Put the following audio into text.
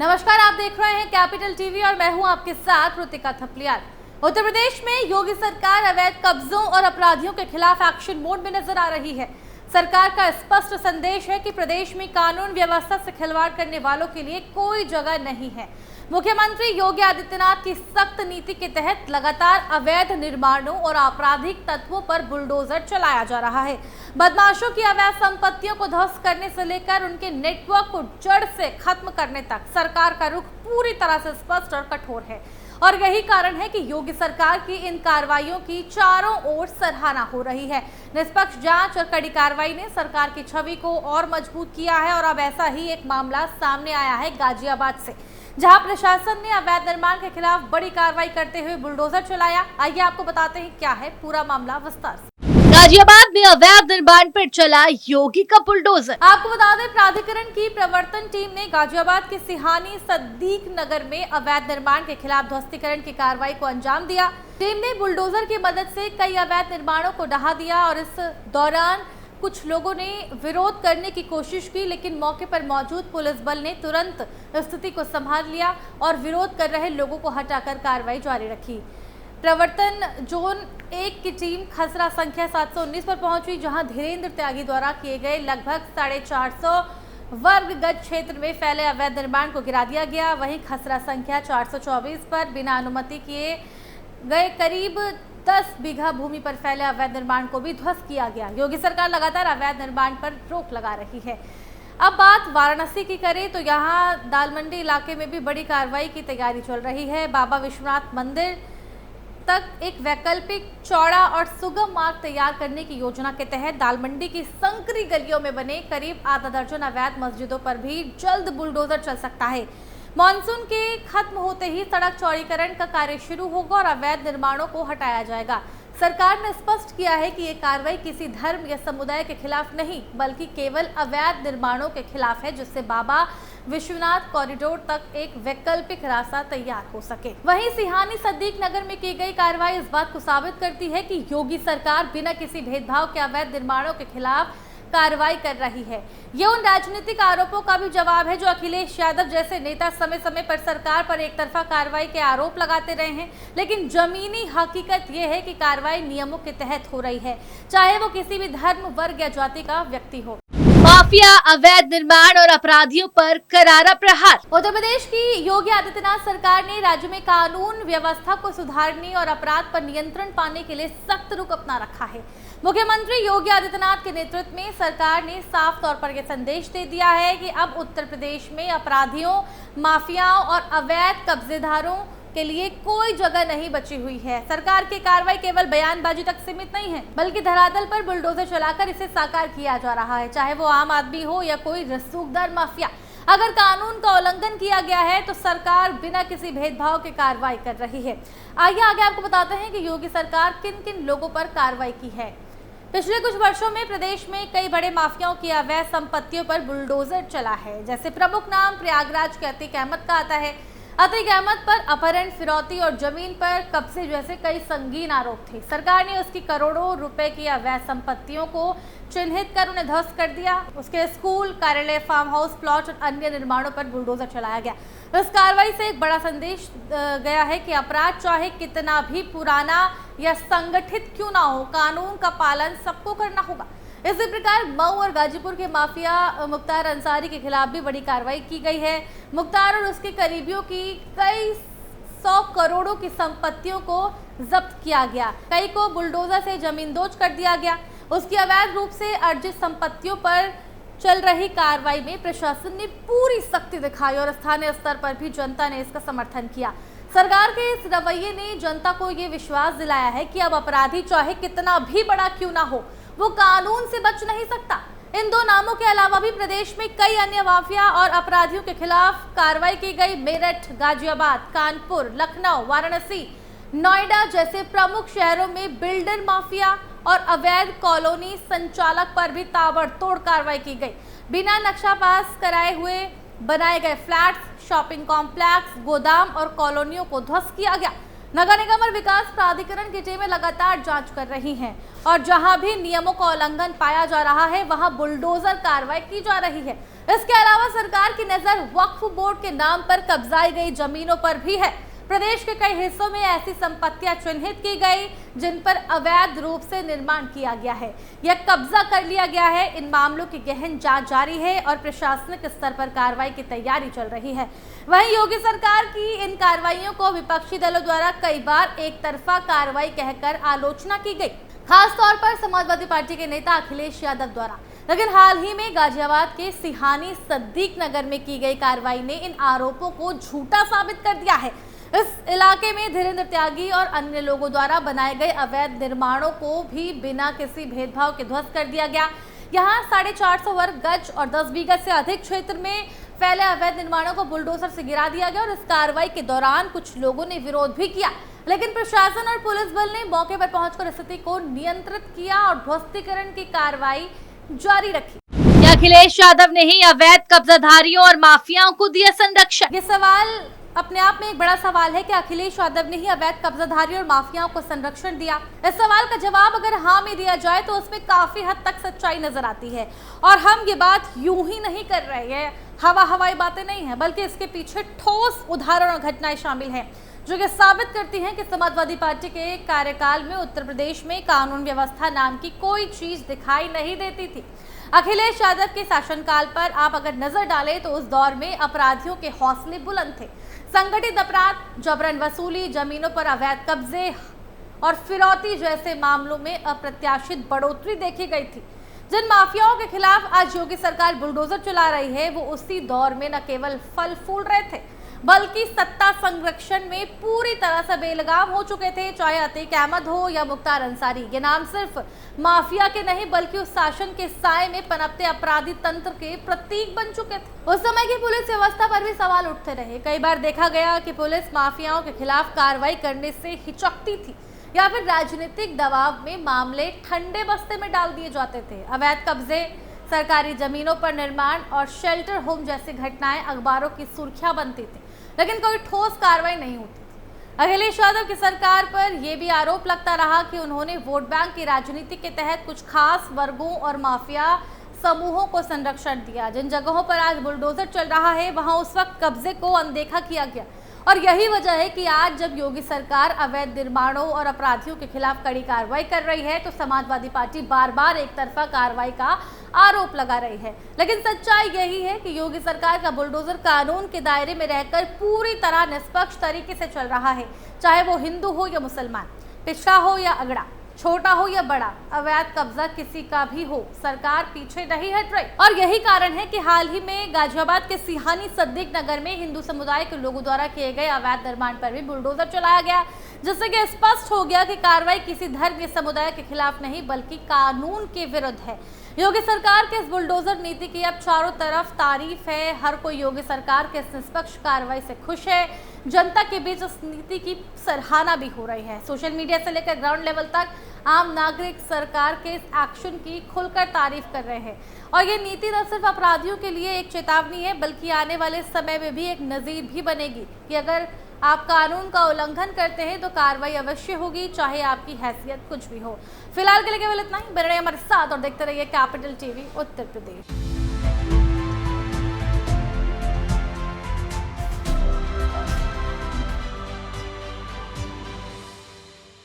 नमस्कार, आप देख रहे हैं कैपिटल टीवी और मैं हूं आपके साथ रुतिका थपलियाल। उत्तर प्रदेश में योगी सरकार अवैध कब्जों और अपराधियों के खिलाफ एक्शन मोड में नजर आ रही है। सरकार का स्पष्ट संदेश है कि प्रदेश में कानून व्यवस्था से खिलवाड़ करने वालों के लिए कोई जगह नहीं है। मुख्यमंत्री योगी आदित्यनाथ की सख्त नीति के तहत लगातार अवैध निर्माणों और आपराधिक तत्वों पर बुलडोजर चलाया जा रहा है। बदमाशों की अवैध संपत्तियों को ध्वस्त करने से लेकर उनके नेटवर्क को जड़ से खत्म करने तक सरकार का रुख पूरी तरह से स्पष्ट और कठोर है। और यही कारण है कि योगी सरकार की इन कार्रवाइयों की चारों ओर सराहना हो रही है। निष्पक्ष जांच और कड़ी कार्रवाई ने सरकार की छवि को और मजबूत किया है। और अब ऐसा ही एक मामला सामने आया है गाजियाबाद से, जहां प्रशासन ने अवैध निर्माण के खिलाफ बड़ी कार्रवाई करते हुए बुलडोजर चलाया। आइए आपको बताते हैं क्या है पूरा मामला विस्तार से। गाजियाबाद में अवैध निर्माण पर चला योगी का बुलडोजर। आपको बता दें, प्राधिकरण की प्रवर्तन टीम ने गाजियाबाद के सिहानी सद्दीक नगर में अवैध निर्माण के खिलाफ ध्वस्तीकरण की कार्रवाई को अंजाम दिया। टीम ने बुलडोजर की मदद से कई अवैध निर्माणों को ढहा दिया और इस दौरान कुछ लोगों ने विरोध करने की कोशिश की, लेकिन मौके पर मौजूद पुलिस बल ने तुरंत स्थिति को संभाल लिया और विरोध कर रहे लोगों को हटाकर कार्रवाई जारी रखी। प्रवर्तन जोन 1 की टीम खसरा संख्या 719 पर पहुंची, जहां धीरेन्द्र त्यागी द्वारा किए गए लगभग 450 वर्ग गज क्षेत्र में फैले अवैध निर्माण को गिरा दिया गया। वहीं खसरा संख्या 424 पर बिना अनुमति किए गए करीब 10 बीघा भूमि पर फैले अवैध निर्माण को भी ध्वस्त किया गया। योगी सरकार लगातार अवैध निर्माण पर रोक लगा रही है। अब बात वाराणसी की करें तो यहाँ दालमंडी इलाके में भी बड़ी कार्रवाई की तैयारी चल रही है। बाबा विश्वनाथ मंदिर तक एक वैकल्पिक चौड़ा और सुगम मार्ग तैयार करने की योजना के तहत दालमंडी की संकरी गलियों में बने करीब आधा दर्जन अवैध मस्जिदों पर भी जल्द बुलडोजर चल सकता है। मॉनसून के खत्म होते ही सड़क चौड़ीकरण का कार्य शुरू होगा और अवैध निर्माणों को हटाया जाएगा। सरकार ने स्पष्ट किया है कि ये कार्रवाई किसी धर्म या समुदाय के खिलाफ नहीं, बल्कि केवल अवैध निर्माणों के खिलाफ है, जिससे बाबा विश्वनाथ कॉरिडोर तक एक वैकल्पिक रास्ता तैयार हो सके। वहीं सिहानी सद्दीक नगर में की गई कार्रवाई इस बात को साबित करती है कि योगी सरकार बिना किसी भेदभाव के अवैध निर्माणों के खिलाफ कार्रवाई कर रही है। ये उन राजनीतिक आरोपों का भी जवाब है जो अखिलेश यादव जैसे नेता समय समय पर सरकार पर एक तरफा कार्रवाई के आरोप लगाते रहे हैं, लेकिन जमीनी हकीकत ये है कि कार्रवाई नियमों के तहत हो रही है, चाहे वो किसी भी धर्म, वर्ग या जाति का व्यक्ति हो। माफिया, अवैध निर्माण और अपराधियों पर करारा प्रहार। उत्तर प्रदेश की योगी आदित्यनाथ सरकार ने राज्य में कानून व्यवस्था को सुधारने और अपराध पर नियंत्रण पाने के लिए सख्त रुख अपना रखा है। मुख्यमंत्री योगी आदित्यनाथ के नेतृत्व में सरकार ने साफ तौर पर यह संदेश दे दिया है कि अब उत्तर प्रदेश में अपराधियों, माफियाओं और अवैध कब्जेदारों के लिए कोई जगह नहीं बची हुई है। सरकार की कार्रवाई केवल बयानबाजी तक सीमित नहीं है, बल्कि धरातल पर बुलडोजर चलाकर इसे साकार किया जा रहा है, चाहे वो आम आदमी हो या कोई रसूखदार माफिया। अगर कानून का उल्लंघन किया गया है तो सरकार बिना किसी भेदभाव के कार्रवाई कर रही है। आइए आगे आपको बताते हैं कि योगी सरकार किन किन लोगों पर कार्रवाई की है। पिछले कुछ वर्षों में प्रदेश में कई बड़े माफियाओं की अवैध संपत्तियों पर बुलडोजर चला है। जैसे प्रमुख नाम प्रयागराज के अतीक अहमद का आता है। अतीक अहमद पर अपहरण, फिरौती और जमीन पर कब्जे जैसे कई संगीन आरोप थे। सरकार ने उसकी करोड़ों रुपए की अवैध संपत्तियों को चिन्हित कर उन्हें ध्वस्त कर दिया। उसके स्कूल, कार्यालय, फार्म हाउस, प्लॉट और अन्य निर्माणों पर बुलडोजर चलाया गया। इस कार्रवाई से एक बड़ा संदेश गया है कि अपराध चाहे कितना भी पुराना या संगठित क्यों ना हो, कानून का पालन सबको करना होगा। इसी प्रकार मऊ और गाजीपुर के माफिया मुख्तार अंसारी के खिलाफ भी बड़ी कार्रवाई की गई है। मुख्तार और उसके करीबियों की कई 100 करोड़ों की संपत्तियों को जब्त किया गया। कई को बुलडोजर से जमींदोज कर दिया गया। उसकी अवैध रूप से अर्जित संपत्तियों पर चल रही कार्रवाई में प्रशासन ने पूरी सख्ती दिखाई और स्थानीय स्तर पर भी जनता ने इसका समर्थन किया। सरकार के इस रवैये ने जनता को ये विश्वास दिलाया है कि अब अपराधी चाहे कितना भी बड़ा क्यों ना हो, वो कानून से बच नहीं सकता। इन दो नामों के अलावा भी प्रदेश में कई अन्य माफिया और अपराधियों के खिलाफ कार्रवाई की गई। मेरठ, गाजियाबाद, कानपुर, लखनऊ, वाराणसी, नोएडा जैसे प्रमुख शहरों में बिल्डर माफिया और अवैध कॉलोनी संचालक पर भी ताबड़तोड़ कार्रवाई की गई। बिना नक्शा पास कराए हुए बनाए गए फ्लैट्स, शॉपिंग कॉम्प्लेक्स, गोदाम और कॉलोनियों को ध्वस्त किया गया। नगर निगम और विकास प्राधिकरण की टीमें लगातार जांच कर रही हैं और जहां भी नियमों का उल्लंघन पाया जा रहा है वहां बुलडोजर कार्रवाई की जा रही है। इसके अलावा सरकार की नजर वक्फ बोर्ड के नाम पर कब्जाई गई जमीनों पर भी है। प्रदेश के कई हिस्सों में ऐसी संपत्तियां चिन्हित की गई जिन पर अवैध रूप से निर्माण किया गया है या कब्जा कर लिया गया है। इन मामलों की गहन जांच जारी है और प्रशासनिक स्तर पर कार्रवाई की तैयारी चल रही है। वहीं योगी सरकार की इन कार्रवाइयों को विपक्षी दलों द्वारा कई बार एक तरफा कार्रवाई कहकर आलोचना की गई, खास तौर पर समाजवादी पार्टी के नेता अखिलेश यादव द्वारा। लेकिन हाल ही में गाजियाबाद के सिहानी सद्दीक नगर में की गई कार्रवाई ने इन आरोपों को झूठा साबित कर दिया है। इस इलाके में धीरेन्द्र त्यागी और अन्य लोगों द्वारा बनाए गए अवैध निर्माणों को भी बिना किसी भेदभाव के ध्वस्त कर दिया गया। यहाँ 450 वर्ग गज और 10 बीघा से अधिक क्षेत्र में फैले अवैध निर्माणों को बुलडोजर से गिरा दिया गया और इस कार्रवाई के दौरान कुछ लोगों ने विरोध भी किया, लेकिन प्रशासन और पुलिस बल ने मौके पर पहुंचकर स्थिति को नियंत्रित किया और ध्वस्तीकरण की कार्रवाई जारी रखी। अखिलेश यादव ने ही अवैध कब्जाधारियों और माफियाओं को दिया संरक्षण। ये सवाल अपने आप में एक बड़ा सवाल है कि अखिलेश यादव ने ही अवैध कब्जाधारियों और माफियाओं को संरक्षण दिया। इस सवाल का जवाब अगर हाँ में दिया जाए तो उसमें काफी हद तक सच्चाई नजर आती है और हम ये बात यूं ही नहीं कर रहे हैं, हवाई बातें नहीं है, बल्कि इसके पीछे ठोस उदाहरण और घटनाएं शामिल हैं जो कि साबित करती हैं कि समाजवादी पार्टी के कार्यकाल में उत्तर प्रदेश में कानून व्यवस्था नाम की कोई चीज दिखाई नहीं देती थी। अखिलेश यादव के शासनकाल पर आप अगर नजर डालें तो उस दौर में अपराधियों के हौसले बुलंद थे। संगठित अपराध, जबरन वसूली, जमीनों पर अवैध कब्जे और फिरौती जैसे मामलों में अप्रत्याशित बढ़ोतरी देखी गई थी। जिन माफियाओं के खिलाफ आज योगी सरकार बुलडोजर चला रही है वो उसी दौर में न केवल फल फूल रहे थे बल्कि सत्ता संरक्षण में पूरी तरह से बेलगाम हो चुके थे। चाहे अतीक अहमद हो या मुख्तार अंसारी, ये नाम सिर्फ माफिया के नहीं बल्कि उस शासन के साए में पनपते अपराधी तंत्र के प्रतीक बन चुके थे। उस समय की पुलिस व्यवस्था पर भी सवाल उठते रहे। कई बार देखा गया कि पुलिस माफियाओं के खिलाफ कार्रवाई करने से हिचकती थी या फिर राजनीतिक दबाव में मामले ठंडे बस्ते में डाल दिए जाते थे। अवैध कब्जे, सरकारी जमीनों पर निर्माण और शेल्टर होम जैसी घटनाएं अखबारों की सुर्खियां बनती थी, लेकिन कोई ठोस कार्रवाई नहीं होती थी। अखिलेश यादव की सरकार पर यह भी आरोप लगता रहा कि उन्होंने वोट बैंक की राजनीति के तहत कुछ खास वर्गों और माफिया समूहों को संरक्षण दिया। जिन जगहों पर आज बुलडोजर चल रहा है वहां उस वक्त कब्जे को अनदेखा किया गया और यही वजह है कि आज जब योगी सरकार अवैध निर्माणों और अपराधियों के खिलाफ कड़ी कार्रवाई कर रही है तो समाजवादी पार्टी बार बार एक तरफा कार्रवाई का आरोप लगा रही है। लेकिन सच्चाई यही है कि योगी सरकार का बुलडोजर कानून के दायरे में रहकर पूरी तरह निष्पक्ष तरीके से चल रहा है, चाहे वो हिंदू हो या मुसलमान, पिछड़ा हो या अगड़ा, छोटा हो या बड़ा, अवैध कब्जा किसी का भी हो, सरकार पीछे नहीं हट रही। और यही कारण है कि हाल ही में गाजियाबाद के सिहानी सद्दीक नगर में हिंदू समुदाय के लोगों द्वारा किए गए अवैध निर्माण पर भी बुलडोजर चलाया गया, जिससे कि स्पष्ट हो गया कि कार्रवाई किसी धर्म समुदाय के खिलाफ नहीं बल्कि कानून के विरुद्ध है। योगी सरकार के इस बुलडोजर नीति की अब चारों तरफ तारीफ है। हर कोई योगी सरकार के इस निष्पक्ष कार्रवाई से खुश है। जनता के बीच इस नीति की सराहना भी हो रही है। सोशल मीडिया से लेकर ग्राउंड लेवल तक आम नागरिक सरकार के इस एक्शन की खुलकर तारीफ कर रहे हैं और ये नीति न सिर्फ अपराधियों के लिए एक चेतावनी है बल्कि आने वाले समय में भी एक नजीर भी बनेगी कि अगर आप कानून का उल्लंघन करते हैं तो कार्रवाई अवश्य होगी, चाहे आपकी हैसियत कुछ भी हो। फिलहाल के लिए केवल इतना ही। बने रहिए हमारे साथ और देखते रहिए कैपिटल टीवी उत्तर प्रदेश।